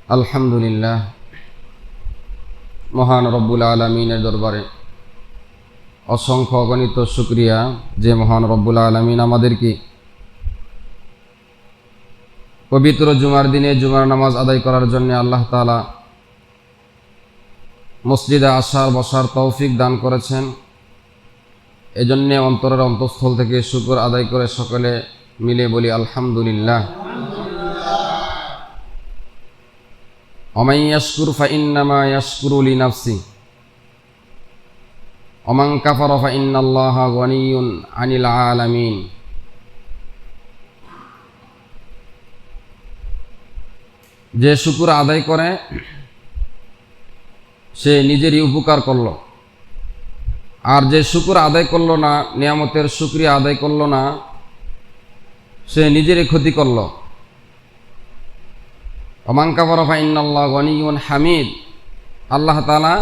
আলহামদুলিল্লাহ, মহান রব্বুল আলামিনের দরবারে অসংখ্য অগণিত শুকরিয়া যে মহান রব্বুল আলামিন আমাদেরকে পবিত্র জুমার দিনে জুমার নামাজ আদায় করার জন্য আল্লাহ তাআলা মসজিদে আসার বসার তৌফিক দান করেছেন। এজন্য অন্তরের অন্তঃস্থল থেকে শুকর আদায় করে সকলে মিলে বলি আলহামদুলিল্লাহ। ওমান ইয়াশকুর ফাইন্নামা ইয়াশকুরু লিনাফসি ওমান কাফারা ফাইন্নাল্লাহা গনিয়্যুন আনিল আলামিন। যে শুকর আদায় করে সে নিজেরই উপকার করল, আর যে শুকর আদায় করল না, নিয়ামতের শুকরিয়া আদায় করল না, সে নিজেরই ক্ষতি করল। ওমান কাফারা ফাইন্নাল্লাহা গনিয়্যুন হামিদ। আল্লাহ তাআলা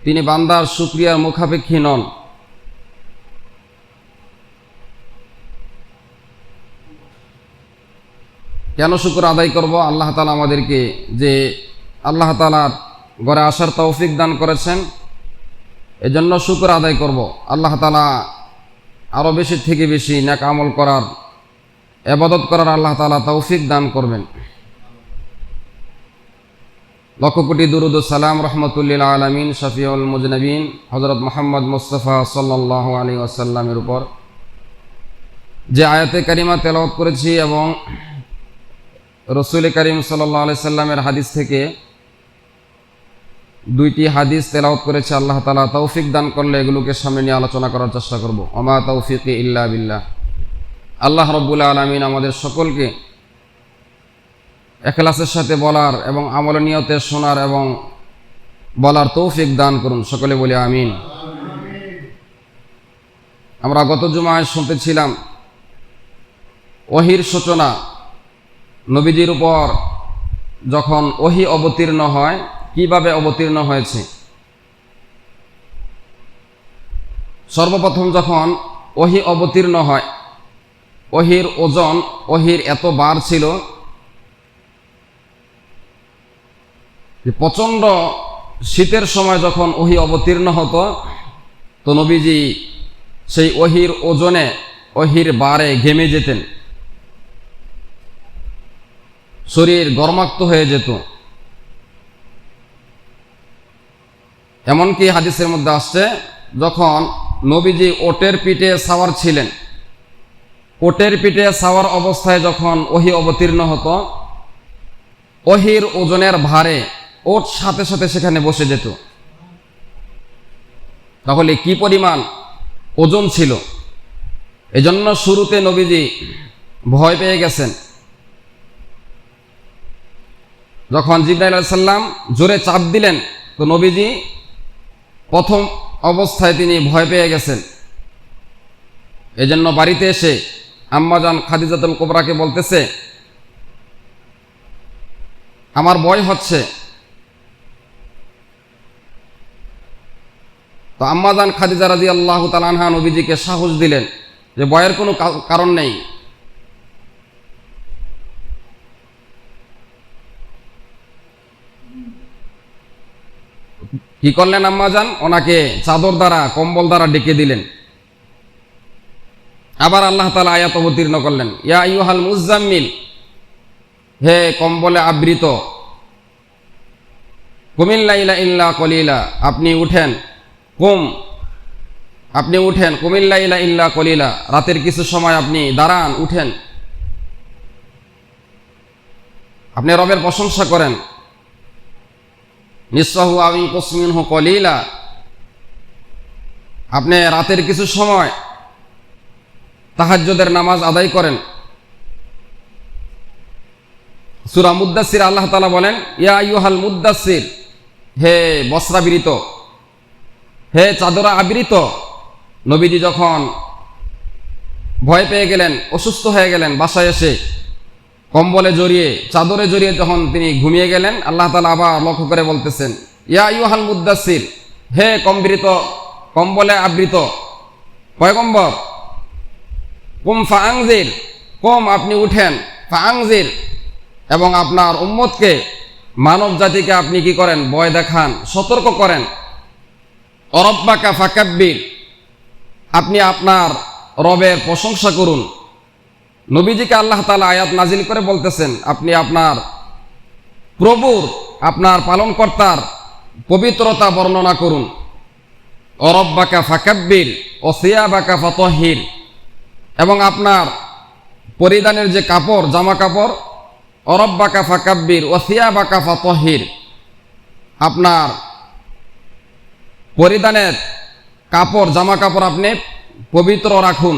তিনি বান্দার শুকরিয়ার মুখাপেক্ষী নন। কেন শুকর আদায় করব? আল্লাহ তাআলা আমাদেরকে যে আল্লাহ তাআলার ঘরে আসার তৌফিক দান করেছেন, এজন্য শুকর আদায় করব। আল্লাহ তাআলা আরও বেশি থেকে বেশি নেক আমল করার, ইবাদত করার আল্লাহ তাআলা তৌফিক দান করবেন। লক্ষ কোটি দুরুদ ও সালাম রহমতুল্লিল আলামিন শফিউল মুজনবিন হযরত মুহাম্মদ মুস্তাফা সাল্লাল্লাহু আলাইহি ওয়াসাল্লামের উপর। যে আয়াতে কারিমা তেলাওয়াত করেছি এবং রাসূল করিম সাল্লাল্লাহু আলাইহি সাল্লামের হাদিস থেকে দুইটি হাদিস তেলাওয়াত করেছে, আল্লাহ তাআলা তৌফিক দান করলে এগুলোকে সামনে নিয়ে আলোচনা করার চেষ্টা করব। ওমা তাওফিকি ইল্লা বিল্লাহ। আল্লাহ রব্বুল আলামিন আমাদের সকলকে ইখলাসের সাথে বলার এবং আমল নিয়তে শোনার এবং বলার তৌফিক দান করুন। সকলে বলি আমিন। আমরা গত জুমায় শুনতেছিলাম ওহীর সূচনা, নবীজির উপর যখন ওহী অবতীর্ণ হয় কিভাবে অবতীর্ণ হয়েছে। সর্বপ্রথম যখন ওহী অবতীর্ণ হয়, ওহীর ওজন, ওহীর এত বার ছিল যে প্রচণ্ড শীতের সময় যখন ওহী অবতীর্ণ হতো, তো নবীজি সেই ওহীর ওজনে, ওহীর বারে ঘেমে যেতেন, শরীর গরমাক্ত হয়ে যেত। এমনকি হাদিসের মধ্যে আসছে, যখন নবীজি ওটের পিঠে সাওয়ার ছিলেন, ওটের পিঠে সাওয়ার অবস্থায় যখন ওহী অবতীর্ণ হতো, ওহীর ওজনের ভারে ওট সাথে সাথে সেখানে বসে যেত। তাহলে কি পরিমাণ ওজন ছিল। এজন্য শুরুতে নবীজি ভয় পেয়ে গেছেন। যখন জিবরাইল আলাইহিস সালাম জোরে চাপ দিলেন, তো নবীজি প্রথম অবস্থায় তিনি ভয় পেয়ে গেছেন। এজন্য বাড়িতে এসে আম্মাজান খাদিজাতুল কুবরাকে বলতেছে, আমার ভয় হচ্ছে। তো আম্মাজান খাদিজা রাদিয়াল্লাহু তাআলা আনহা নবীজিকে সাহস দিলেন যে ভয়ের কোনো কারণ নেই। কি করলেন আম্মাজান? ওনাকে চাদর দ্বারা, কম্বল দ্বারা ডেকে দিলেন। আবার আল্লাহ তাআলা আয়াত অবতীর্ণ করলেন, ইয়া আইয়ুহাল মুজাম্মিল, হে কম্বলে আবৃত, কুমিল লাইলা ইল্লা কলিলা, আপনি উঠেন, আপনি উঠেন, কুমিল লাইলা ইল্লা কলিলা, রাতের কিছু সময় আপনি দাঁড়ান, উঠেন, আপনি রবের প্রশংসা করেন। নিসফাহু আও ইনকুস মিনহু কলিলা, আপনি রাতের কিছু সময় তাহাজ্জুদের নামাজ আদায় করেন। সূরা মুদ্দাসসির আল্লাহ তাআলা বলেন, ইয়া আইয়ুহাল মুদ্দাসসির, হে বস্ত্রাবৃত, হে চাদরা আবৃত। নবীজি যখন ভয় পেয়ে গেলেন, অসুস্থ হয়ে গেলেন, বাসায় এসে কম্বলে জড়িয়ে, চাদরে জড়িয়ে যখন তিনি ঘুমিয়ে গেলেন, আল্লাহ তাআলা আবার লক্ষ্য করে বলতেছেন, ইয়া আইয়ুহাল মুদ্দাসসির, হে কম্বলে আবৃত পয়গম্বর, কুম ফাআনজির, কম আপনি উঠেন, ফাআনজির এবং আপনার উম্মতকে, মানব জাতিকে আপনি কি করেন? ভয় দেখান, সতর্ক করেন। অরব্বাকা ফাকাব্বির, আপনি আপনার রবের প্রশংসা করুন। নবীজিকে আল্লাহ তাআলা আয়াত নাজিল করে বলতেছেন, আপনি আপনার প্রভুর, আপনার পালনকর্তার পবিত্রতা বর্ণনা করুন। অরব্বাকা ফাকাব্বির ও সিয়াবাকা ফাতাহহির, এবং আপনার পরিধানের যে কাপড়, জামা কাপড়, অরব্বাকা ফাকাব্বির ও সিয়াবাকা ফাতাহহির, আপনার পরিধানের কাপড়, জামা কাপড় আপনি পবিত্র রাখুন।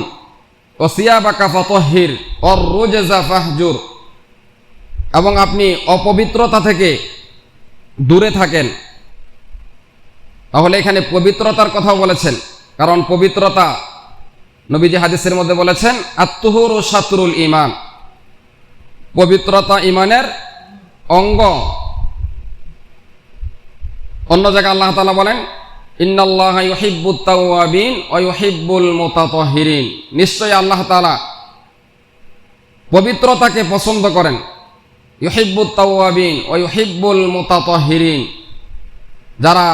ও সিয়াবাকা ফাতাহহির অর রুজজা ফাহজুর, এবং আপনি অপবিত্রতা থেকে দূরে থাকেন। তাহলে এখানে পবিত্রতার কথা বলেছেন, কারণ পবিত্রতা নবীজি হাদিসের মধ্যে বলেছেন আত-তুহুরু শাতরুল ঈমান, পবিত্রতা ঈমানের অঙ্গ। অন্য জায়গায় আল্লাহ তাআলা বলেন ইন্নাল্লাহা ইউহিব্বুত তাওয়াবিন ওয়া ইউহিব্বুল মুতাতাহহিরিন, নিশ্চয়ই আল্লাহ তাআলা পবিত্রতাকে পছন্দ করেন। ইউহিব্বুত তাওয়াবিন ওয়া ইউহিব্বুল মুতাতাহহিরিন, যারা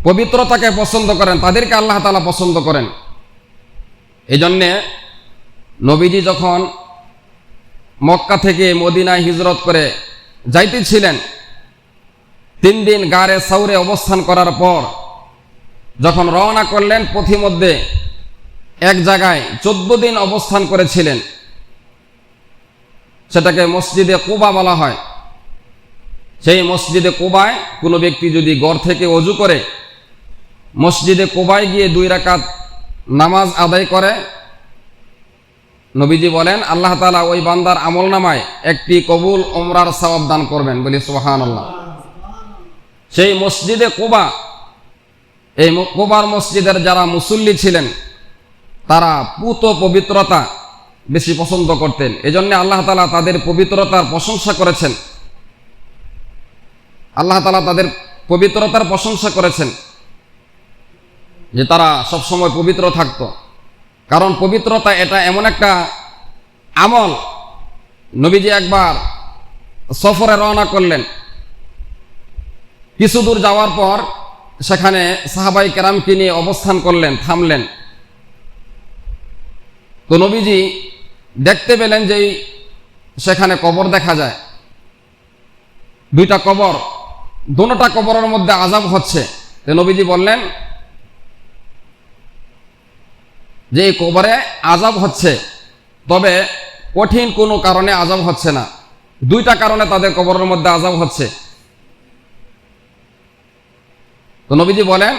পবিত্রতাকে পছন্দ করেন তাদেরকে আল্লাহ তাআলা পছন্দ করেন। এই জন্যে নবীজি যখন মক্কা থেকে মদিনায় হিজরত করে যাইতেছিলেন, 3 দিন গারে সাউরে অবস্থান করার পর যখন রওনা করলেন, পথিমধ্যে এক জায়গায় 14 দিন অবস্থান করেছিলেন। সেটাকে মসজিদে কুবা বলা হয়। সেই মসজিদে কুবায় কোনো ব্যক্তি যদি ঘর থেকে ওযু করে মসজিদে কুবায় গিয়ে 2 রাকাত নামাজ আদায় করে, নবীজি বলেন আল্লাহ তাআলা ওই বান্দার আমলনামায় একটি কবুল উমরার সওয়াব দান করবেন। বলি সুবহানাল্লাহ। সেই মসজিদে কুবা, এই কুবার মসজিদের যারা মুসল্লি ছিলেন তারা পুত পবিত্রতা বেশি পছন্দ করতেন। এজন্য আল্লাহ তাআলা তাদের পবিত্রতার প্রশংসা করেছেন। আল্লাহ তাআলা তাদের পবিত্রতার প্রশংসা করেছেন যে তারা সবসময় পবিত্র থাকত। কারণ পবিত্রতা এটা এমন একটা আমল। নবীজি একবার সফরে রওনা করলেন, কিছু দূর যাওয়ার পর সেখানে সাহাবাই কেরামকে নিয়ে অবস্থান করলেন, থামলেন। তো নবীজি দেখতে পেলেন যে সেখানে কবর দেখা যায়, 2টা কবর, দুটোটা কবরের মধ্যে আযাব হচ্ছে। তো নবীজি বললেন যে এই কবরে আযাব হচ্ছে, তবে কঠিন কোনো কারণে আযাব হচ্ছে না। 2টা কারণে তাদের কবরের মধ্যে আযাব হচ্ছে। তো নবীজি বলেন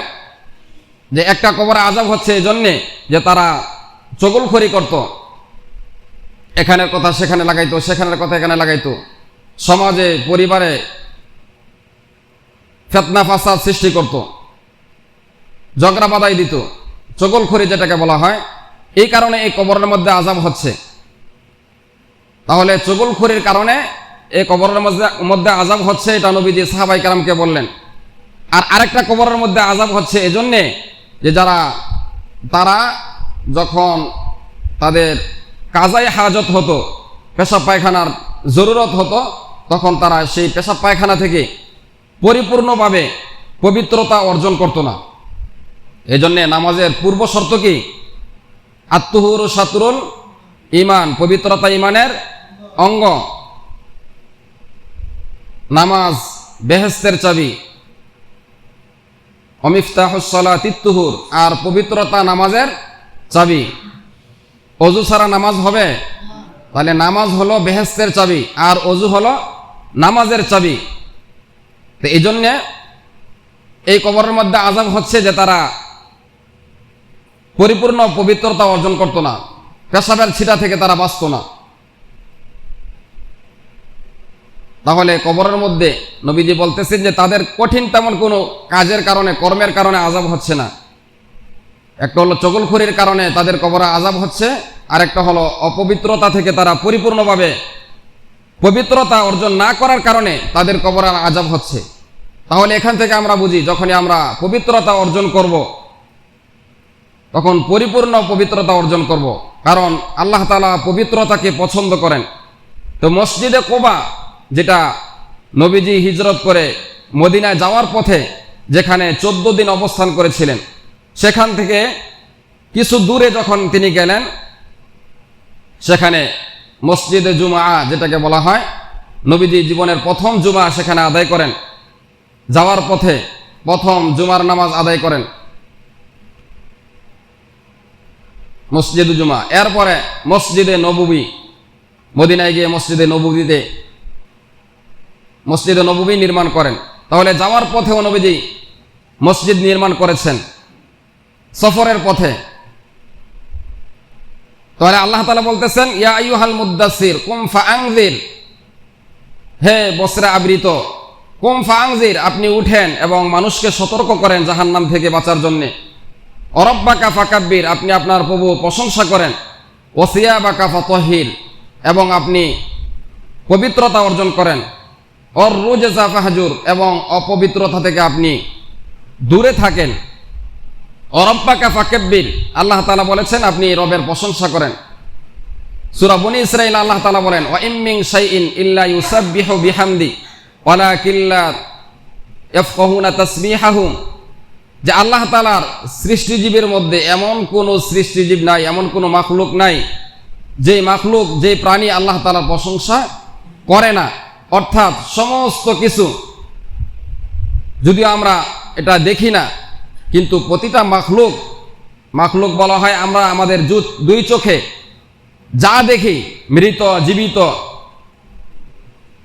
যে একটা কবরে আযাব হচ্ছে এই জন্যে যে তারা চগলখড়ি করত, এখানের কথা সেখানে লাগাইতো, সেখানের কথা এখানে লাগাইতো, সমাজে পরিবারে ফিতনা ফাসাদ সৃষ্টি করত, ঝগড়া বাঁধাই দিত, চগলখড়ি যেটাকে বলা হয়। এই কারণে এই কবরের মধ্যে আযাব হচ্ছে। তাহলে চগলখড়ির কারণে এই কবরের মধ্যে আযাব হচ্ছে, এটা নবীজি সাহাবায়ে কেরামকে বললেন। আর আরেকটা কবরের মধ্যে আযাব হচ্ছে এজন্যে যে তারা যখন তাদের কাজাই হাজত হতো, পেশাব পায়খানার জরুরত হতো, তখন তারা সেই পেশাব পায়খানা থেকে পরিপূর্ণভাবে পবিত্রতা অর্জন করত না। এজন্যে নামাজের পূর্ব শর্ত কি? আত-তুহুরু শাতরুল ঈমান, পবিত্রতা ঈমানের অঙ্গ। নামাজ বেহেশতের চাবি, অমিফতাহুস সালাতিত তুহুর, আর পবিত্রতা নামাজের চাবি। অজু ছাড়া নামাজ হবে? তাহলে নামাজ হলো বেহেশতের চাবি আর অজু হলো নামাজের চাবি। তো এই জন্যে এই কবরের মধ্যে আযাব হচ্ছে যে তারা পরিপূর্ণ পবিত্রতা অর্জন করত না, পেশাবের ছিটা থেকে তারা বাঁচত না। তাহলে কবরের মধ্যে নবীজি বলতেছেন যে তাদের কঠিন তেমন কোনো কাজের কারণে, কর্মের কারণে আযাব হচ্ছে না। একটা হলো চগলখড়ির কারণে তাদের কবরে আযাব হচ্ছে, আর একটা হলো অপবিত্রতা থেকে তারা পরিপূর্ণভাবে পবিত্রতা অর্জন না করার কারণে তাদের কবরে আযাব হচ্ছে। তাহলে এখান থেকে আমরা বুঝি, যখনই আমরা পবিত্রতা অর্জন করব তখন পরিপূর্ণ পবিত্রতা অর্জন করব, কারণ আল্লাহ তাআলা পবিত্রতাকে পছন্দ করেন। তো মসজিদে কোবা, যেটা নবীজি হিজরত করে মদিনায় যাওয়ার পথে যেখানে 14 দিন অবস্থান করেছিলেন, সেখান থেকে কিছু দূরে যখন তিনি গেলেন, সেখানে মসজিদে জুমা যেটাকে বলা হয়, নবীজি জীবনের প্রথম জুমা সেখানে আদায় করেন। যাওয়ার পথে প্রথম জুমার নামাজ আদায় করেন মসজিদে জুমা। এরপরে মসজিদে নববী, মদিনায় গিয়ে মসজিদে নববী নির্মাণ করেন। তাহলে যাওয়ার পথেও নবীজি মসজিদ নির্মাণ করেছেন, সফরের পথে। তাহলে আল্লাহ তাআলা বলতেছেন, ইয়া আইয়ুহাল মুদ্দাসসির কুম ফাআনজির, হে বস্ত্রে আবৃত, কুম ফাআনজির, আপনি উঠেন এবং মানুষকে সতর্ক করেন জাহান্নাম থেকে বাঁচার জন্য। অরব্বাকা ফাকাব্বির, আপনি আপনার প্রভু প্রশংসা করেন। ওসিয়াবাকা ফাতাহির, এবং আপনি পবিত্রতা অর্জন করেন। অর রুজা ফাহজুর, এবং অপবিত্রতা থেকে আপনি দূরে থাকেন। অরব্বাকা ফাকাব্বির, আল্লাহ তাআলা বলেছেন আপনি রবের প্রশংসা করেন। সূরা বনী ইসরাঈল আল্লাহ তাআলা বলেন, ওয়া ইম মিন শাইইন ইল্লা ইউসাব্বিহু বিহামদি ওয়ালাকিন লা ইয়াফকাহুনা তাসবিহাহুম, যে আল্লাহ তাআলার সৃষ্টিজীবের মধ্যে এমন কোন সৃষ্টিজীব নাই, এমন কোন মাখলুক নাই যে প্রাণী আল্লাহ তাআলার প্রশংসা করে না। অর্থাৎ সমস্ত কিছু, যদিও আমরা এটা দেখি না, কিন্তু প্রতিটা মাখলুক বলা হয় আমরা আমাদের দুই চোখে যা দেখি, মৃত জীবিত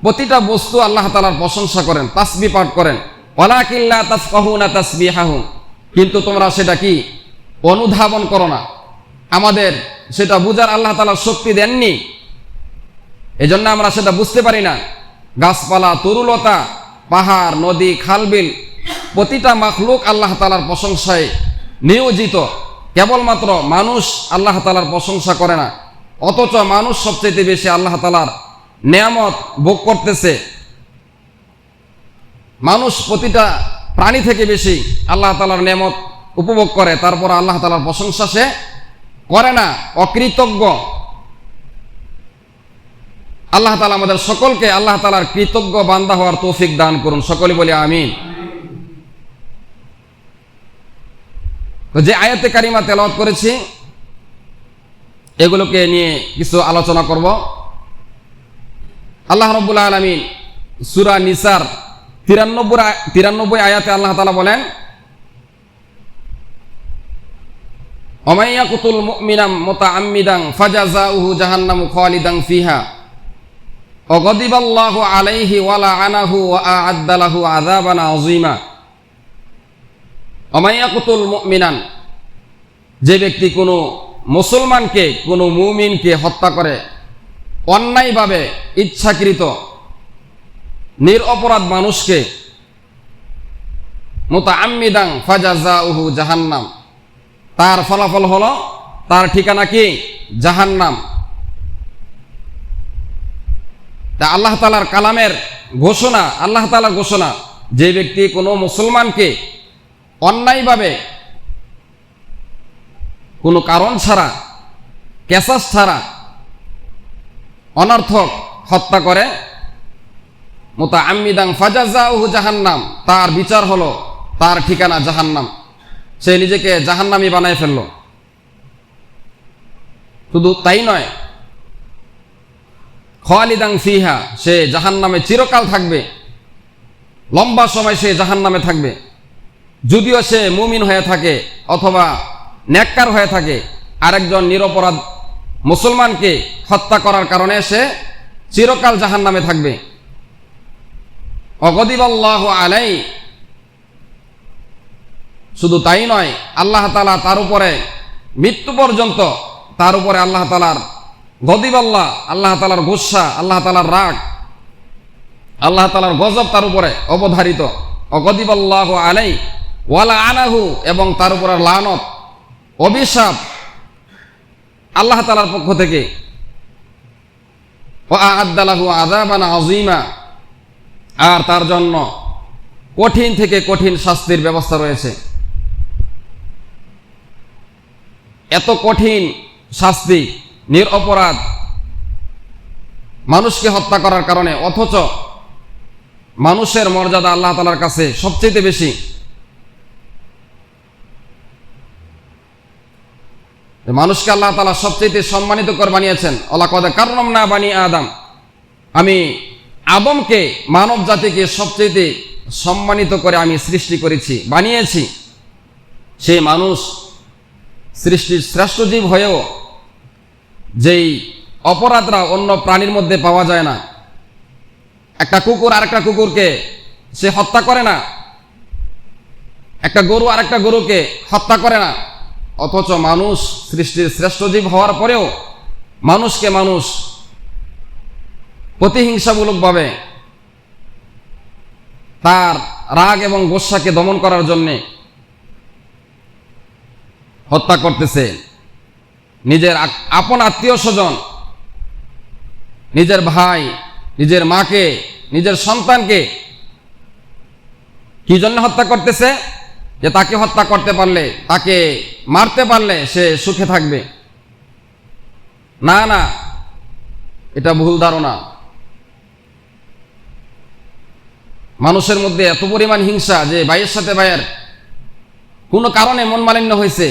প্রতিটা বস্তু আল্লাহ তাআলার প্রশংসা করেন, তাসবিহ পাঠ করেন। ওয়ালাকিন লা তাফকাহুনা তাসবিহাহুম, কিন্তু তোমরা সেটা কি অনুধাবন করো না। আমাদের সেটা বুঝার আল্লাহ তাআলা শক্তি দেননি, এজন্য আমরা সেটা বুঝতে পারি না। গাছপালা, তরুলতা, পাহাড়, নদী, খালবিল, প্রতিটা মাখলুক আল্লাহ তাআলার প্রশংসায় নিয়োজিত। কেবলমাত্র মানুষ আল্লাহ তাআলার প্রশংসা করে না, অথচ মানুষ সবচেয়ে বেশি আল্লাহ তাআলার নেয়ামত ভোগ করতেছে। মানুষ প্রতিটা প্রাণী থেকে বেশি আল্লাহ তাআলার নেয়ামত উপভোগ করে, তারপর আল্লাহ তাআলার প্রশংসা সে করে না, অকৃতজ্ঞ। আল্লাহ তাআলা আমাদের সকলকে আল্লাহ তাআলার কৃতজ্ঞ বান্দা হওয়ার তৌফিক দান করুন, সকলে বলি আমিন। তো যে আয়াতে কারিমা তেলাওয়াত করেছি, এগুলোকে নিয়ে কিছু আলোচনা করব। আল্লাহ রাব্বুল আলামিন সূরা নিসার 93 আয়াতে আল্লাহ তাআলা বলেন, ওমাই ইয়াকতুল মুমিনাম মুতাআম্মিদান ফাজাযাউহু জাহান্নামু খালিদান ফিহা ওয়া গাদিবাল্লাহু আলাইহি ওয়া লাআনাহু ওয়া আ'আদ্দা লাহু আযাবান আযীমা। ওমাই ইয়াকতুল মুমিনান, যে ব্যক্তি কোনো মুসলমানকে, কোনো মুমিনকে হত্যা করে অন্যায়ভাবে, ইচ্ছাকৃত, নিরপরাধ মানুষকে, মুতাআম্মিদান ফাজাযাউহু জাহান্নাম, তার ফলাফল হলো, তার ঠিকানা কি জাহান্নাম। তা আল্লাহ তাআলার কালামের ঘোষণা, আল্লাহ তাআলার ঘোষণা, যে ব্যক্তি কোনো মুসলমানকে অন্যায়ভাবে, কোনো কারণ ছাড়া, কেসাস ছাড়া, অনর্থক হত্যা করে, মুতাআম্মিদান ফাজাযাউহু জাহান্নাম, তার বিচার হলো, তার ঠিকানা জাহান্নাম। সে নিজেকে জাহান্নামী বানায় ফেলল। শুধু তাই নয়, খালিদান ফিহা, সে জাহান্নামে চিরকাল থাকবে, লম্বা সময় সে জাহান্নামে থাকবে। যদিও সে মুমিন হয়ে থাকে অথবা নেককার হয়ে থাকে, আরেকজন নিরপরাধ মুসলমানকে হত্যা করার কারণে সে চিরকাল জাহান্নামে থাকবে। ওয়াগদিবাল্লাহু আলাইহি, শুধু তাই নয়, আল্লাহ তাআলা তার উপরে মৃত্যু পর্যন্ত, তার উপরে আল্লাহ তাআলার গদিবাল্লাহ, আল্লাহ তাআলার গুসা, আল্লাহ তাআলার রাগ, আল্লাহ তাআলার গজব তার উপরে অবধারিত। ওয়াগদিবাল্লাহু আলাইহি ওয়া লাআনাহু, এবং তার উপরে লানত, অভিশাপ আল্লাহ তাআলার পক্ষ থেকে। ওয়া আ'আদ্দা লাহু আযাবান আযীমা, আর তার জন্য কঠিন থেকে কঠিন শাস্তির ব্যবস্থা রয়েছে। এত কঠিন শাস্তি নিরপরাধ মানুষকে হত্যা করার কারণে, অথচ মানুষের মর্যাদা আল্লাহ তাআলার কাছে সবচেয়ে বেশি। মানুষকে আল্লাহ তাআলা সবচেয়ে সম্মানিত করে বানিয়েছেন। ওয়ালাকাদ কাররামনা বানি আদম, আমি আদমকে, মানব জাতিকে সবচেয়ে সম্মানিত করে আমি সৃষ্টি করেছি, বানিয়েছি। সেই মানুষ সৃষ্টির শ্রেষ্ঠ জীব হয়েও যেই অপরাধরা অন্য প্রাণীর মধ্যে পাওয়া যায় না। একটা কুকুর আরেকটা কুকুরকে সে হত্যা করে না, একটা গরু আরেকটা গরুকে হত্যা করে না, অথচ মানুষ সৃষ্টির শ্রেষ্ঠ জীব হওয়ার পরেও মানুষকে মানুষ প্রতিহিংসামূলকভাবে তার রাগ এবং গোস্বাকে দমন করার জন্যে হত্যা করতেছে। নিজের আপন আত্মীয় স্বজন, নিজের ভাই, নিজের মাকে, নিজের সন্তানকে কি জন্য হত্যা করতেছে? যে তাকে হত্যা করতে পারলে, তাকে মারতে পারলে সে সুখে থাকবে। না না, এটা ভুল ধারণা। মানুষের মধ্যে এত পরিমাণ হিংসা যে ভাইয়ের সাথে ভাইয়ের কোনো কারণে মন মালিন্য হয়েছে,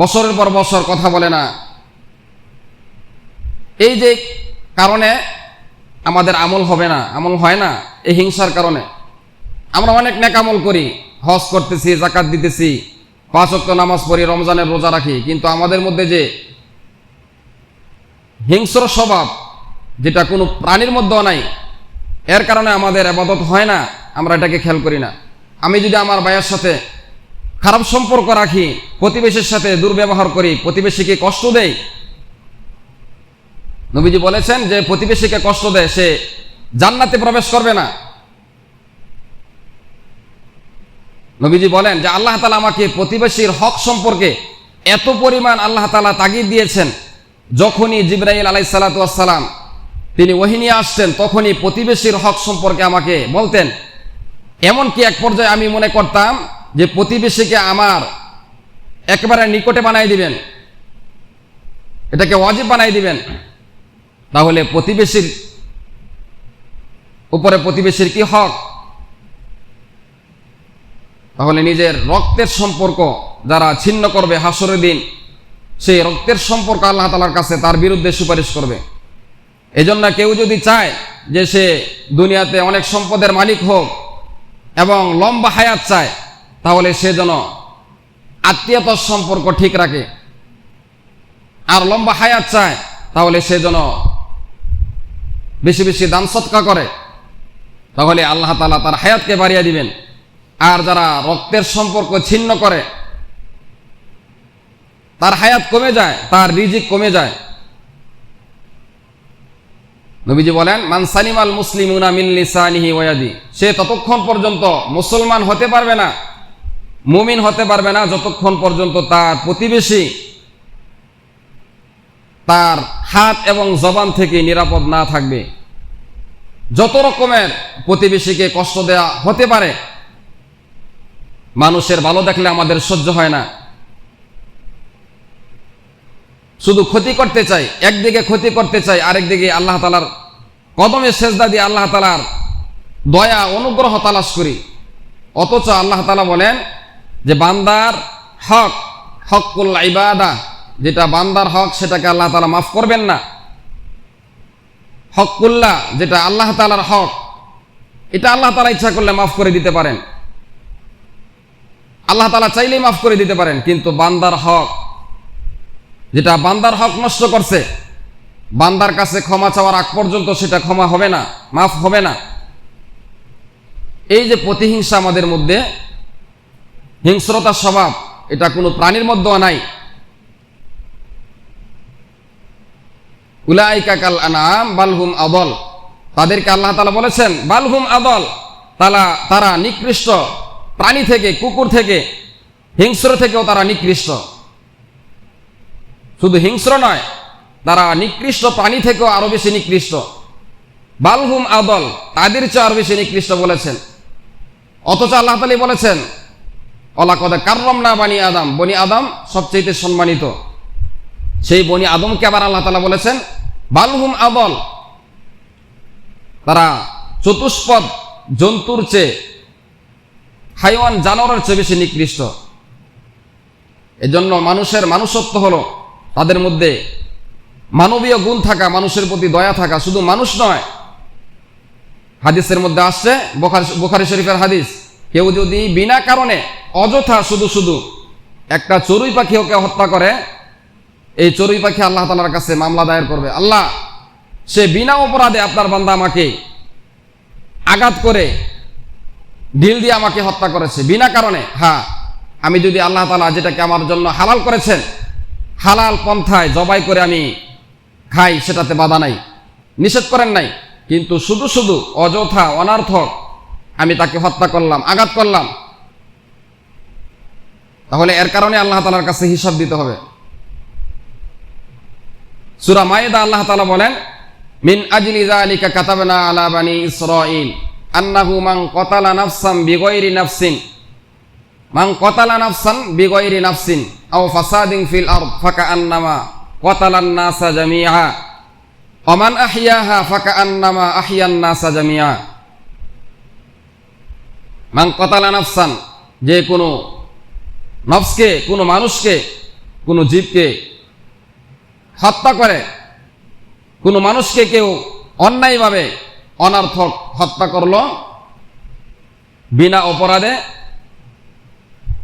বছরের পর বছর কথা বলে না। এই যে কারণে আমাদের আমল হবে না, আমল হয় না, এই হিংসার কারণে। আমরা অনেক নেক আমল করি, হজ করতেছি, যাকাত দিতেছি, 5 ওয়াক্ত নামাজ পড়ি, রমজানের রোজা রাখি, কিন্তু আমাদের মধ্যে যে হিংস্র স্বভাব, যেটা কোনো প্রাণীর মধ্যেও নাই, এর কারণে আমাদের ইবাদত হয় না, আমরা এটাকে খেয়াল করি না। আমি যদি আমার ভাইয়ের সাথে খারাপ সম্পর্ক রাখি, প্রতিবেশীর সাথে দুর্ব্যবহার করি, প্রতিবেশীকে কষ্ট দেই, নবীজি বলেছেন যে প্রতিবেশীকে কষ্ট দেয় সে জান্নাতে প্রবেশ করবে না। নবীজি বলেন যে আল্লাহ তাআলা আমাকে প্রতিবেশীর হক সম্পর্কে এত পরিমাণ আল্লাহ তাআলা তাগিদ দিয়েছেন, যখনই জিবরাইল আলাইহিস সালাতু ওয়াস সালাম তিনি ওহী নিয়ে আসতেন, তখনই প্রতিবেশীর হক সম্পর্কে আমাকে বলতেন। এমনকি এক পর্যায়ে আমি মনে করতাম যে প্রতিবেশীকে আমার একেবারে নিকটে বানাই দিবেন, এটাকে ওয়াজিব বানাই দিবেন। তাহলে প্রতিবেশীর উপরে প্রতিবেশীর কি হক? তাহলে নিজের রক্তের সম্পর্ক যারা ছিন্ন করবে হাসরের দিন, সেই রক্তের সম্পর্ক আল্লাহ তাআলার কাছে তার বিরুদ্ধে সুপারিশ করবে। এজন্য কেউ যদি চায় যে সে দুনিয়াতে অনেক সম্পদের মালিক হোক এবং লম্বা হায়াত চায়, তাহলে সে যেন আত্মীয়তার সম্পর্ক ঠিক রাখে। আর লম্বা হায়াত চায়, তাহলে সে যেন বেশি বেশি দান সদকা করে, তাহলে আল্লাহ তাআলা তার হায়াতকে বাড়িয়ে দিবেন। আর যারা রক্তের সম্পর্ক ছিন্ন করে, তার হায়াত কমে যায়, তার রিজিক কমে যায়। নবীজি বলেন মান সালিমাল মুসলিমুনা মিন লিসানিহি ওয়া ইয়াদি, সে ততক্ষণ পর্যন্ত মুসলমান হতে পারবে না, মুমিন হতে পারবে না, যতক্ষণ পর্যন্ত তার প্রতিবেশী তার হাত এবং জবান থেকে নিরাপদ না থাকবে। যত রকমের প্রতিবেশীকে কষ্ট দেয়া হতে পারে, মানুষের ভালো দেখলে আমাদের সহ্য হয় না, শুধু ক্ষতি করতে চাই, একদিকে ক্ষতি করতে চাই, আরেকদিকে আল্লাহ তাআলার কদমে সেজদা দিয়ে আল্লাহ তাআলার দয়া অনুগ্রহ তালাশ করি। অথচ আল্লাহ তাআলা বলেন যে বান্দার হক, হকুল ইবাদা, যেটা বান্দার হক সেটাকে আল্লাহ তাআলা মাফ করবেন না। হকুল্লাহ, যেটা আল্লাহ তাআলার হক, এটা আল্লাহ তাআলা ইচ্ছা করলে মাফ করে দিতে পারেন, আল্লাহ তাআলা চাইলেই মাফ করে দিতে পারেন। কিন্তু বান্দার হক, যেটা বান্দার হক নষ্ট করছে, বান্দার কাছে ক্ষমা চাওয়ার আগ পর্যন্ত সেটা ক্ষমা হবে না, মাফ হবে না। এই যে প্রতিহিংসা আমাদের মধ্যে, হিংস্রতার স্বভাব, এটা কোনো প্রাণীর মধ্যেও নাই। উলাইকা কাল আনআম বালহুম আদল, তাদেরকে আল্লাহ তাআলা বলেছেন বালহুম আদল, তারা নিকৃষ্ট প্রাণী থেকে, কুকুর থেকে, হিংস্র থেকেও তারা নিকৃষ্ট। শুধু হিংস্র নয়, তারা নিকৃষ্ট প্রাণী থেকেও আরো বেশি নিকৃষ্ট। বালহুম আদল, তাদের চেয়ে আরো বেশি নিকৃষ্ট বলেছেন। অথচ আল্লাহ তাআলা বলেছেন ওয়ালাকাদ কাররামনা বানি আদম, বনি আদম সবচেয়ে সম্মানিত। সেই বনি আদমকে আবার আল্লাহ তাআলা বলেছেন বালহুম আদল, তারা চতুষ্পদ জন্তুর চেয়ে, হাইওয়ান জানোয়ারের চেয়ে বেশি নিকৃষ্ট। এজন্য মানুষের মানুষত্ব হলো তাদের মধ্যে মানবীয় গুণ থাকা, মানুষের প্রতি দয়া থাকা। শুধু মানুষ নয়, হাদিসের মধ্যে আসছে, বুখারী শরীফের হাদিস, কেউ যদি বিনা কারণে অযথা শুধু শুধু একটা চড়ুই পাখি ওকে হত্যা করে, এই চড়ুই পাখি আল্লাহ তাআলার কাছে মামলা দায়ের করবে, আল্লাহ, সে বিনা অপরাধে আপনার বান্দা আমাকে আঘাত করে ঢিল দিয়ে আমাকে হত্যা করেছে বিনা কারণে। হ্যাঁ, আমি যদি আল্লাহ তাআলা যেটাকে আমার জন্য হালাল করেছেন, হালাল পন্থায় জবাই করে আমি খাই, সেটাতে বাধা নাই, নিষেধ করেন নাই, কিন্তু শুধু শুধু অযথা অনার্থক আমি তাকে হত্যা করলাম, আঘাত করলাম, তাহলে এর কারণে আল্লাহ তাআলার কাছে হিসাব দিতে হবে। সূরা মায়েদা আল্লাহ তাআলা বলেন, মিন আজলি যালিকা কাতাবনা আলা বানি ইসরাঈল আন্নাহু মান ক্বাতালা নাফসান বিগাইরি নাফসিন আও ফাসাদিন ফিল আরদ ফাকান্নামা ক্বাতালান নাসা জামিআ ওয়া মান আহইয়াহা ফাকান্নামা আহইয়ান নাসা জামিআ। মান ক্বাতালা নাফসান, যে কোনো নফসকে, কোনো মানুষকে, কোনো জীবকে হত্যা করে, কোনো মানুষকে কেউ অন্যায়ভাবে অনার্থক হত্যা করলো বিনা অপরাধে,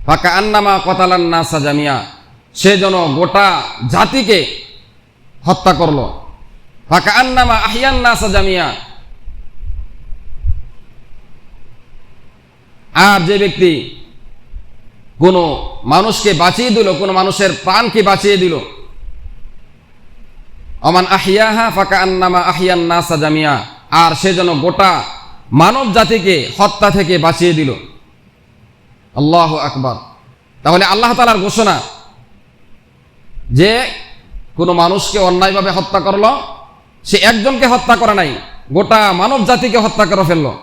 ফাকান্নামা ক্বাতালান নাসা জামিআ, সে যেন গোটা জাতিকে হত্যা করলো, ফাকান্নামা আহইয়ান নাসা জামিআ। আর যে ব্যক্তি কোনো মানুষকে বাঁচিয়ে দিল, কোনো মানুষের প্রাণকে বাঁচিয়ে দিল, ওমান আহইয়াহা ফাকান্নামা আহইয়ান নাসা জামিআ, আর সে যেন গোটা মানব জাতিকে হত্যা থেকে বাঁচিয়ে দিল। আল্লাহু আকবার। তাহলে আল্লাহ তাআলার ঘোষণা যে কোনো মানুষকে অন্যায়ভাবে হত্যা করলো, সে একজনকে হত্যা করে নাই, গোটা মানব জাতিকে হত্যা করে ফেললো।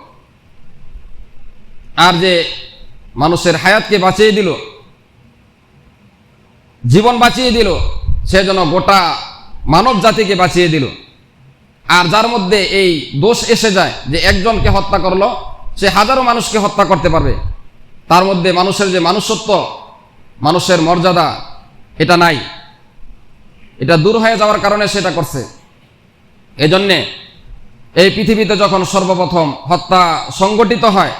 আর যে মানুষের হায়াতকে বাঁচিয়ে দিল, জীবন বাঁচিয়ে দিল, সে যেন গোটা মানব জাতিকে বাঁচিয়ে দিল। আর যার মধ্যে এই দোষ এসে যায় যে একজনকে হত্যা করলো, সে হাজারো মানুষকে হত্যা করতে পারবে, তার মধ্যে মানুষের যে মানুষত্ব, মানুষের মর্যাদা, এটা নাই, এটা দূর হয়ে যাওয়ার কারণে সেটা করছে। এজন্যে এই পৃথিবীতে যখন সর্বপ্রথম হত্যা সংগঠিত হয়,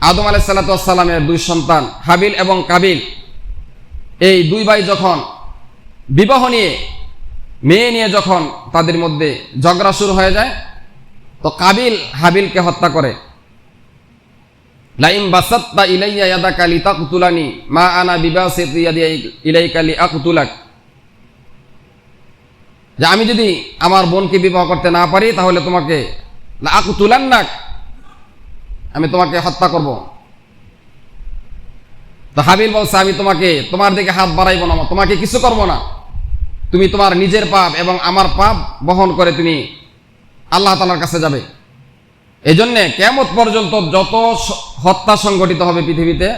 আদম আলাইহিস সালাতু ওয়াস সালামের দুই সন্তান হাবিল এবং কাবিল, এই দুই ভাই যখন বিবাহ নিয়ে, মেয়ে নিয়ে যখন তাদের মধ্যে ঝগড়া শুরু হয়ে যায়, তো কাবিল হাবিলকে হত্যা করে। লাইম বাসাত্তা ইলাইয়া ইয়াদাকা লিতাকতুলানি মা আনা বিবাসিতি ইয়াদি ইলাইকা লিআকতুলাক, যে আমি যদি আমার বোনকে বিবাহ করতে না পারি তাহলে তোমাকে লাআকতুলান্নাক, আমি তোমাকে হত্যা করব। তো হাবিল বলছে, আমি তোমার দিকে হাত বাড়াইব না, তোমাকে কিছু করব না, তুমি তোমার নিজের পাপ এবং আমার পাপ বহন করে তুমি আল্লাহ তাআলার কাছে যাবে। এই জন্যে কিয়ামত পর্যন্ত যত হত্যা সংগঠিত হবে পৃথিবীতে,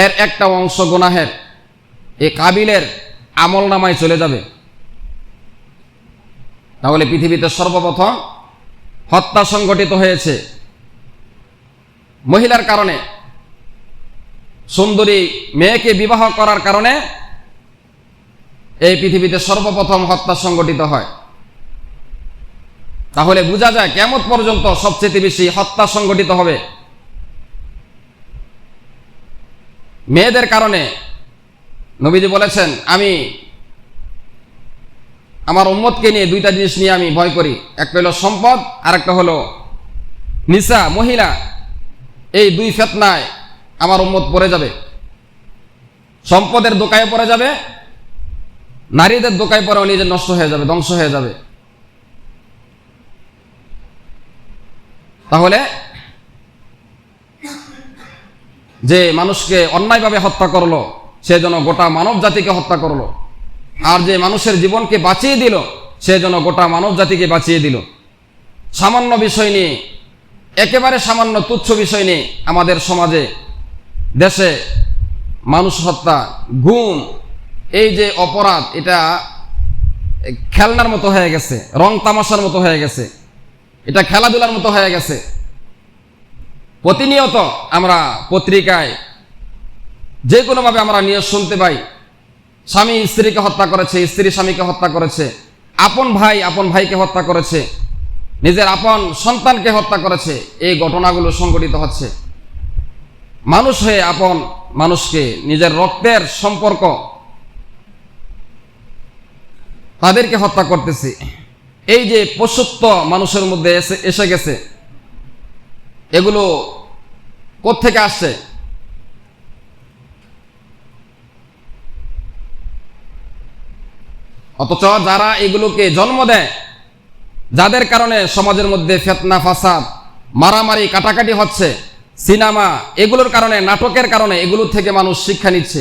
এর একটা অংশ গুনাহের এই কাবিলের আমল নামায় চলে যাবে। তাহলে পৃথিবীতে সর্বপ্রথম হত্যা সংগঠিত হয়েছে মহিলার কারণে, সুন্দরী মেয়েকে বিবাহ করার কারণে এই পৃথিবীতে সর্বপ্রথম হত্যা সংগঠিত হয়। তাহলে বোঝা যায় কিয়ামত পর্যন্ত সবচেয়ে বেশি হত্যা সংগঠিত হবে মেয়েদের কারণে। নবীজি বলেছেন, আমি আমার উম্মতকে নিয়ে দুইটা জিনিস নিয়ে আমি ভয় করি, একটা হলো সম্পদ, আর একটা হলো নিসা, মহিলা। এই দুই ফিতনায় আমার উম্মত পড়ে যাবে, সম্পদের দোকায় পড়ে যাবে, নারীদের দোকায় পড়েও নিজে নষ্ট হয়ে যাবে, ধ্বংস হয়ে যাবে। তাহলে যে মানুষকে অন্যায়ভাবে হত্যা করলো, সে যেন গোটা মানব জাতিকে হত্যা করলো, আর যে মানুষের জীবনকে বাঁচিয়ে দিল, সে যেন গোটা মানব জাতিকে বাঁচিয়ে দিল। সামান্য বিষয় নিয়ে, একেবারে সামান্য তুচ্ছ বিষয় নিয়ে আমাদের সমাজে, দেশে মানুষ হত্যা, গুম, এই যে অপরাধ, এটা খেলনার মতো হয়ে গেছে, রং তামাশার মতো হয়ে গেছে, এটা খেলাধুলার মতো হয়ে গেছে। প্রতিনিয়ত আমরা পত্রিকায় যে কোনোভাবে আমরা নিউজ শুনতে পাই, স্বামী স্ত্রীকে হত্যা করেছে, স্ত্রী স্বামীকে হত্যা করেছে, আপন ভাই আপন ভাইকে হত্যা করেছে, নিজের আপন সন্তানকে হত্যা করেছে। এই ঘটনাগুলো সংঘটিত হচ্ছে। মানুষ হয়ে আপন মানুষকে, নিজের রক্তের সম্পর্ক তাদেরকে হত্যা করতেছে। এই যে পশুত্ব মানুষের মধ্যে এসে গেছে, এগুলো কোত্থেকে আসছে? অথচ যারা এগুলোকে জন্ম দেয়, যাদের কারণে সমাজের মধ্যে ফিতনা ফাসাদ, মারামারি কাটাকাটি হচ্ছে, সিনেমা এগুলোর কারণে, নাটকের কারণে, এগুলো থেকে মানুষ শিক্ষা নিচ্ছে।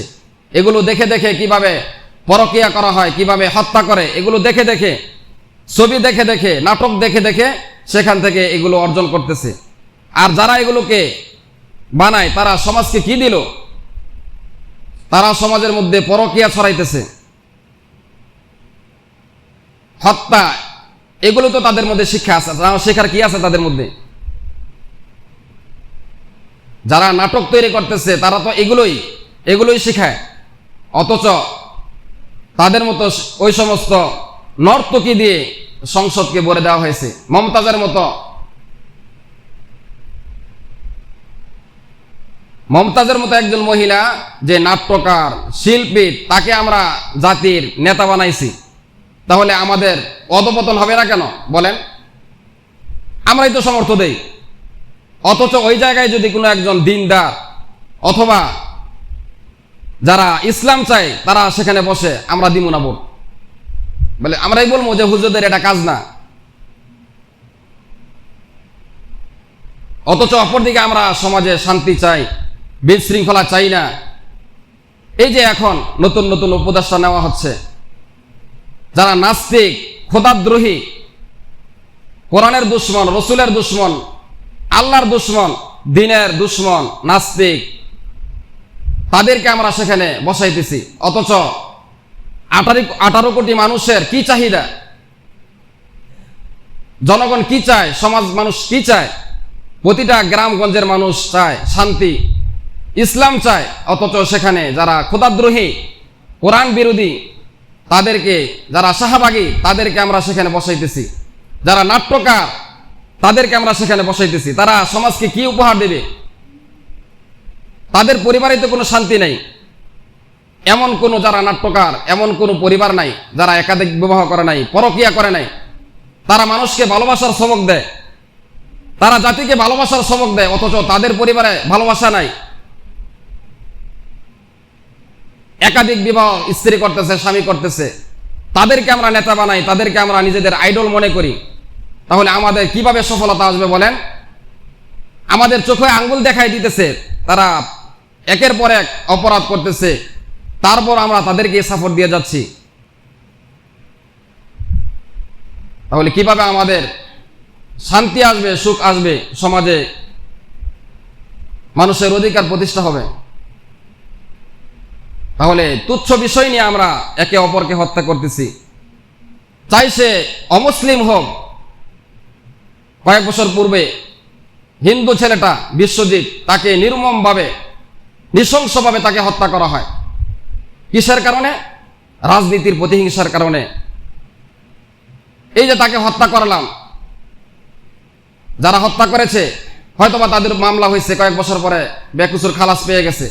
এগুলো দেখে দেখে কিভাবে পরকীয়া করা হয়, কিভাবে হত্যা করে, এগুলো দেখে দেখে, ছবি দেখে দেখে, নাটক দেখে দেখে সেখান থেকে এগুলো অর্জন করতেছে। আর যারা এগুলোকে বানায় তারা সমাজকে কি দিল? তারা সমাজের মধ্যে পরকীয়া ছড়াইতেছে, হত্যা, এগুলো তো তাদের মধ্যে শিক্ষা আছে। শেখার কি আছে তাদের মধ্যে? যারা নাটক তৈরি করতেছে তারা তো এগুলোই শেখায়। অথচ তাদের মতো ওই সমস্ত নর্তকী দিয়ে সংসদকে ভরে দেওয়া হয়েছে। মমতাজের মতো একজন মহিলা যে নাট্যকার, শিল্পী, তাকে আমরা জাতির নেতা বানাইছি, তাহলে আমাদের অধপতন হবে না কেন বলেন? আমরাই তো সমর্থ দেই। অথচ ওই জায়গায় যদি কোনো একজন দিনদার অথবা যারা ইসলাম চায় তারা সেখানে বসে, আমরা দিব না ভোট, বলে আমরাই বলবো যে হুজুরদের এটা কাজ না। অথচ অপরদিকে আমরা সমাজে শান্তি চাই, বিশৃঙ্খলা চাই না। এই যে এখন নতুন নতুন উপদেষ্টা নেওয়া হচ্ছে, যারা নাস্তিক, খোদাদ্রোহী, কোরআনের দুশ্মন, রসুলের দুশ্মন, আল্লাহর দুশ্মন, দ্বীনের দুশ্মন, নাস্তিক, তাদেরকে আমরা সেখানে বসাইতেছি। অথচ 18 কোটি মানুষের কি চাহিদা, জনগণ কি চায়, সমাজ মানুষ কি চায়? প্রতিটা গ্রামগঞ্জের মানুষ চায় শান্তি, ইসলাম চায়। অথচ সেখানে যারা খোদাদ্রোহী, কোরআন বিরোধী, তাদেরকে, যারা শাহবাগী, তাদেরকে আমরা সেখানে বসাইতেছি। যারা নাট্যকার, তাদেরকে আমরা সেখানে বসাইতেছি। তারা সমাজকে কি উপহার দেবে? তাদের পরিবারে তো কোনো শান্তি নেই। এমন কোন যারা নাট্যকার, এমন কোন পরিবার নাই যারা একাধিক বিবাহ করে নাই, পরকীয়া করে নাই। তারা মানুষকে ভালোবাসার সবক দেয়, তারা জাতিকে ভালোবাসার সবক দেয়, অথচ তাদের পরিবারে ভালোবাসা নাই। একাধিক বিবাহ স্ত্রী করতেছে, স্বামী করতেছে। তাদেরকে আমরা নেতা বানাই, তাদেরকে আমরা নিজেদের আইডল মনে করি। তাহলে আমাদের কিভাবে সফলতা আসবে বলেন? আমাদের চোখে আঙ্গুল দেখাই দিতেছে, তারা একের পর এক অপরাধ করতেছে, তারপর আমরা তাদেরকে সাপোর্ট দিয়ে যাচ্ছি। তাহলে কিভাবে আমাদের শান্তি আসবে, সুখ আসবে, সমাজে মানুষের অধিকার প্রতিষ্ঠা হবে? তাহলে তুচ্ছ বিষয় নিয়ে আমরা একে অপরকে হত্যা করতেছি। চাই সে অমুসলিম হোক। কয়েক বছর পূর্বে হিন্দু ছেলেটা বিশ্বজিৎ, তাকে নির্মমভাবে, নৃশংসভাবে তাকে হত্যা করা হয়। কিসের কারণে? রাজনীতির প্রতিহিংসার কারণে। এই যে তাকে হত্যা করলাম, যারা হত্যা করেছে হয়তোবা তাদের মামলা হয়েছে, কয়েক বছর পরে বেকসুর খালাস পেয়ে গেছে,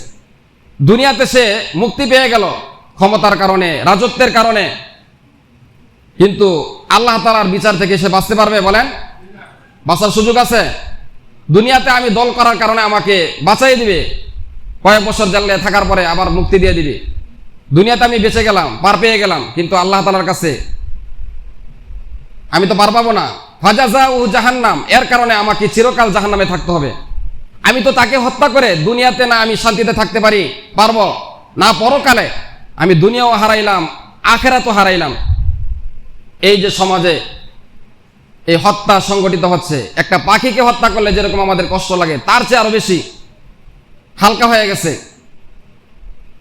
দুনিয়াতে সে মুক্তি পেয়ে গেল ক্ষমতার কারণে, রাজত্বের কারণে। কিন্তু আল্লাহ তাআলার বিচার থেকে সে বাঁচতে পারবে বলেন? বাঁচার সুযোগ আছে? দুনিয়াতে আমি দল করার কারণে আমাকে বাঁচাই দিবে, কয়েক বছর জেলে থাকার পরে আবার মুক্তি দিয়ে দিবে। দুনিয়াতে আমি বেঁচে গেলাম, পার পেয়ে গেলাম, কিন্তু আল্লাহ তাআলার কাছে আমি তো পার পাবো না। ফাজাযাউ জাহান্নাম, এর কারণে আমাকে চিরকাল জাহান্নামে থাকতে হবে। আমি তো তাকে হত্যা করে দুনিয়াতে না আমি শান্তিতে থাকতে পারবো না, পরকালে আমি দুনিয়াও হারাইলাম, আখিরাতও হারাইলাম। এই যে সমাজে এই হত্যা সংগঠিত হচ্ছে, একটা পাখিকে হত্যা করলে যেরকম আমাদের কষ্ট লাগে, তার চেয়ে আরো বেশি হালকা হয়ে গেছে,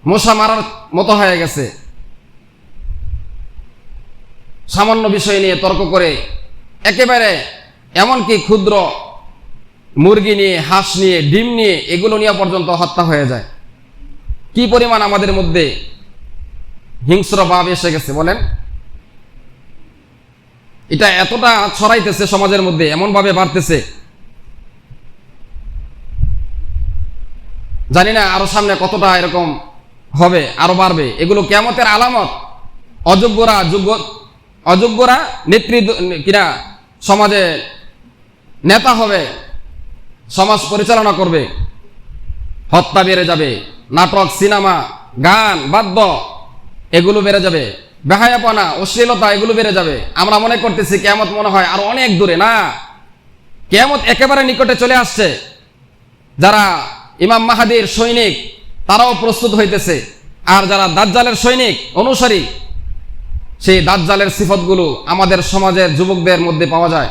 মশা মারার মতো হয়ে গেছে। সামান্য বিষয় নিয়ে তর্ক করে, একেবারে এমনকি ক্ষুদ্র মুরগি নিয়ে, হাঁস নিয়ে, ডিম নিয়ে, এগুলো নিয়ে পর্যন্ত হত্যা হয়ে যায়। কি পরিমাণ আমাদের মধ্যে হিংস্র ভাব এসে গেছে বলেন। এটা এতটা ছড়াইতেছে সমাজের মধ্যে, এমন ভাবে বাড়তেছে, জানি না আরো সামনে কতটা এরকম হবে, আরো বাড়বে। এগুলো কিয়ামতের আলামত। অযোগ্যরা কিনা সমাজে নেতা হবে, সমাজ পরিচালনা করবে, হত্যা বেড়ে যাবে, নাটক, সিনেমা, গান, বাদ্য এগুলো বেড়ে যাবে, বেহায়াপনা, অশ্লীলতা এগুলো বেড়ে যাবে। আমরা মনে করতেছি কিয়ামত মনে হয় আরো অনেক দূরে, না, কিয়ামত একেবারে নিকটে চলে আসছে। যারা ইমাম মাহাদির সৈনিক তারাও প্রস্তুত হইতেছে, আর যারা দাজ্জালের সৈনিক অনুসারী, সেই দাজ্জালের সিফতগুলো আমাদের সমাজের যুবকদের মধ্যে পাওয়া যায়।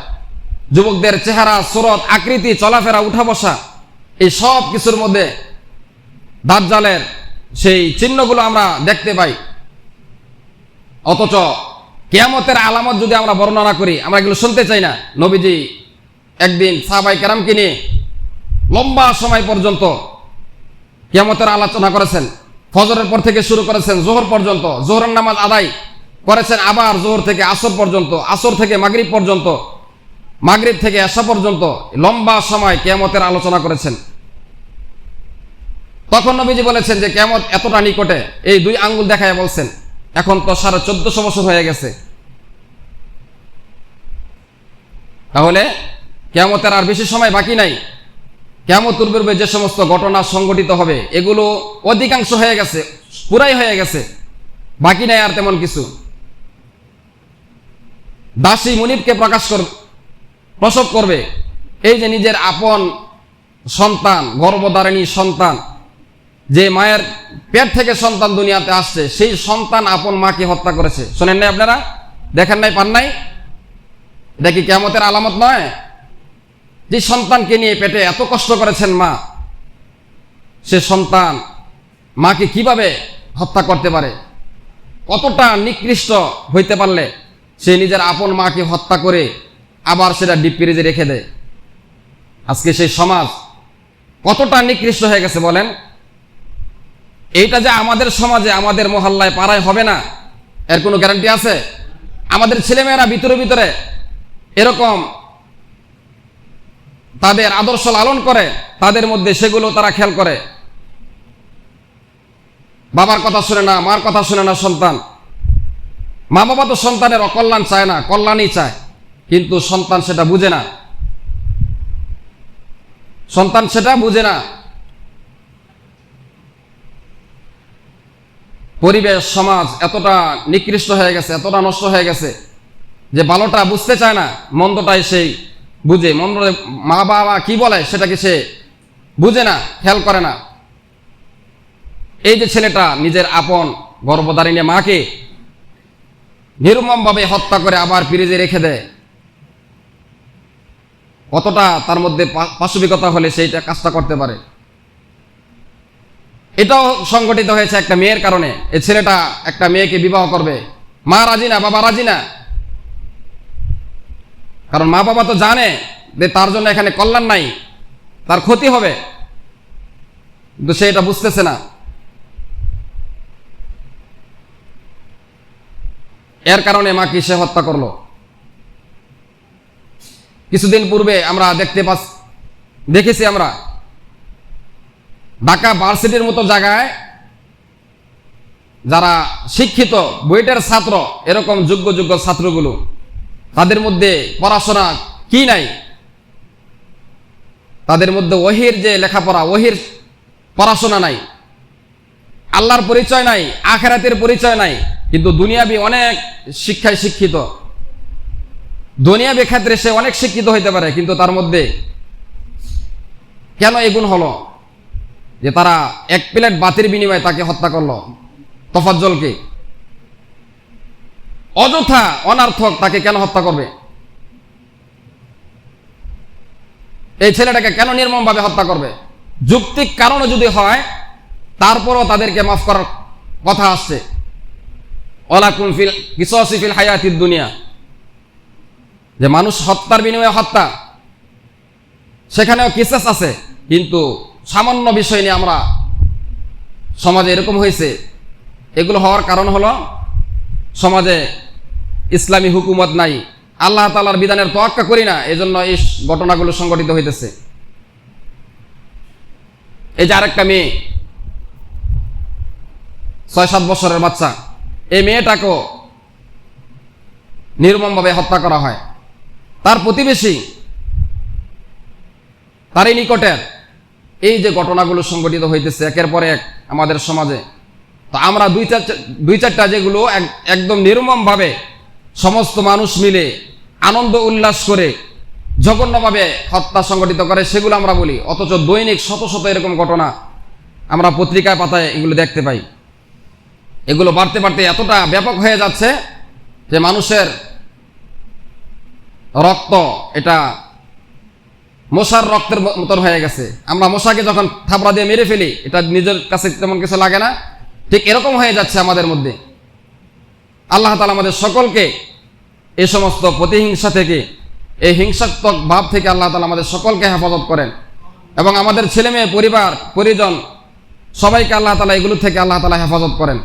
যুবকদের চেহারা, সুরত, আকৃতি, চলাফেরা, উঠা বসা, এই সব কিছুর মধ্যে দাজ্জালের সেই চিহ্নগুলো আমরা দেখতে পাই। অথচ কিয়ামতের আলামত যদি আমরা বর্ণনা করি, আমরা এগুলো শুনতে চাই না। নবীজি একদিন সাহাবায়ে কেরামকে নিয়ে লম্বা সময় পর্যন্ত কিয়ামতের আলোচনা করেছেন। ফজরের পর থেকে শুরু করেছেন যোহর পর্যন্ত, যোহরের নামাজ আদায় করেছেন, আবার যোহর থেকে আসর পর্যন্ত, আসর থেকে মাগরিব পর্যন্ত, মাগরিব থেকে এশা পর্যন্ত লম্বা সময় কিয়ামতের আলোচনা করেছেন। তখন নবীজি বলেছেন যে কিয়ামত এতটা নিকটে, এই 2 আঙ্গুল দেখায় বলছেন। এখন তো 1450 বছর হয়ে গেছে। তাহলে কিয়ামতের আর বেশি সময় বাকি নাই। কিয়ামতের পূর্বে যে সমস্ত ঘটনা সংঘটিত হবে এগুলো অধিকাংশ হয়ে গেছে, পুরাই হয়ে গেছে, বাকি নাই আর তেমন কিছু। দাসী মুনিবকে প্রসব করবে। এই যে নিজের আপন সন্তান, গর্ভধারিণী সন্তান, যে মায়ের পেট থেকে সন্তান দুনিয়াতে আসছে, সেই সন্তান আপন মাকে হত্যা করেছে। শোনেন নাই আপনারা? দেখেন নাই? পান নাই? এটা কি কিয়ামতের আলামত নয়? যে সন্তানকে নিয়ে পেটে এত কষ্ট করেছেন মা, সে সন্তান মাকে কিভাবে হত্যা করতে পারে? কতটা নিকৃষ্ট হইতে পারলে সে নিজের আপন মাকে হত্যা করে আবার সেটা ডিপ ফ্রিজে রেখে দেয়। আজকে সেই সমাজ কতটা নিকৃষ্ট হয়ে গেছে বলেন। এইটা যে আমাদের সমাজে, আমাদের মহল্লায়, পাড়ায় হবে না, এর কোনো গ্যারান্টি আছে? আমাদের ছেলেমেয়েরা ভিতরে ভিতরে এরকম তাদের আদর্শ লালন করে, তাদের মধ্যে সেগুলো তারা খেয়াল করে। বাবার কথা শুনে না, মার কথা শুনে না সন্তান। মা বাবা তো সন্তানের অকল্যাণ চায় না, কল্যাণই চায়, কিন্তু সন্তান সেটা বুঝে না। সন্তান সেটা বুঝে না। পরিবেশ, সমাজ এতটা নিকৃষ্ট হয়ে গেছে, এতটা নষ্ট হয়ে গেছে যে ভালোটা বুঝতে চায় না, মন্দটাই সেই বুঝে। মন্দ মা বাবা কি বলে সেটাকে সে বুঝে না, খেয়াল করে না। এই যে ছেলেটা নিজের আপন গর্ভধারিণী মাকে নির্মমভাবে হত্যা করে আবার ফ্রিজে রেখে দেয়, কতটা তার মধ্যে পাশবিকতা হলে সেইটা কাজটা করতে পারে। এটাও সংগঠিত হয়েছে একটা মেয়ের কারণে। এই ছেলেটা একটা মেয়েকে বিবাহ করবে, মা রাজি না, বাবা রাজি না। কারণ মা বাবা তো জানে যে তার জন্য এখানে কল্যাণ নাই, তার ক্ষতি হবে, কিন্তু সে এটা বুঝতেছে না। এর কারণে মাকে সে হত্যা করলো। কিছুদিন পূর্বে আমরা দেখেছি আমরা ঢাকা ভার্সিটির মতো জায়গায় যারা শিক্ষিত, বুয়েটের ছাত্র, এরকম যোগ্য যোগ্য ছাত্রগুলো, তাদের মধ্যে পড়াশোনা কি নাই, তাদের মধ্যে ওহির যে লেখাপড়া, ওহির পড়াশোনা নাই, আল্লাহর পরিচয় নাই, আখিরাতের পরিচয় নাই, কিন্তু দুনিয়াবি অনেক শিক্ষায় শিক্ষিত। দুনিয়াবি ক্ষেত্রে সে অনেক শিক্ষিত হইতে পারে, কিন্তু তার মধ্যে কেন এগুণ হলো যে তারা 1 প্লেট ভাতের বিনিময়ে তাকে হত্যা করলো, তফাজ্জলকে। অযথা অনার্থক তাকে কেন হত্যা করবে? এই ছেলেটাকে কেন নির্মমভাবে হত্যা করবে? যৌক্তিক কারণও যদি হয়, তারপরও তাদেরকে মাফ করার কথা আসছে। ওয়ালাকুম ফিল কিসাসি ফিল হায়াতিদ দুনিয়া, যে মানুষ হত্যার বিনিময়ে হত্যা, সেখানেও কিসাস আছে। কিন্তু সামান্য বিষয় নিয়ে আমরা সমাজে এরকম হয়েছে। এগুলো হওয়ার কারণ হলো সমাজে ইসলামী হুকুমত নাই, আল্লাহ তাআলার বিধানের তোয়াক্কা করি না, এজন্য এই ঘটনাগুলো সংঘটিত হইতেছে। এই যে আরেকটা মেয়ে, 6-7 বছরের বাচ্চা, এই মেয়েটাকেও নির্মমভাবে হত্যা করা হয়। তার প্রতিবেশী, তারই নিকটের, এই যে ঘটনাগুলো সংঘটিত হইতেছে একের পর এক আমাদের সমাজে, তো আমরা দুই চারটা যেগুলো একদম নির্মমভাবে সমস্ত মানুষ মিলে আনন্দ উল্লাস করে জঘন্যভাবে হত্যা সংঘটিত করে সেগুলো আমরা বলি, অথচ দৈনিক শত শত এরকম ঘটনা আমরা পত্রিকায় পাতায় এগুলো দেখতে পাই। এগুলো বাড়তে বাড়তে এতটা ব্যাপক হয়ে যাচ্ছে যে মানুষের রক্ত এটা মশার রক্তের মতন হয়ে গেছে। আমরা মশাকে যখন থাবড়া দিয়ে মেরে ফেলি, এটা নিজের কাছে তেমন কিছু লাগে না, ঠিক এরকম হয়ে যাচ্ছে আমাদের মধ্যে। আল্লাহ তাআলা আমাদের সকলকে এই সমস্ত প্রতিহিংসা থেকে, এই হিংসাত্মক ভাব থেকে আল্লাহ তাআলা আমাদের সকলকে হেফাজত করেন, এবং আমাদের ছেলেমেয়ে, পরিবার, পরিজন সবাইকে আল্লাহ তাআলা এগুলো থেকে আল্লাহ তাআলা হেফাজত করেন।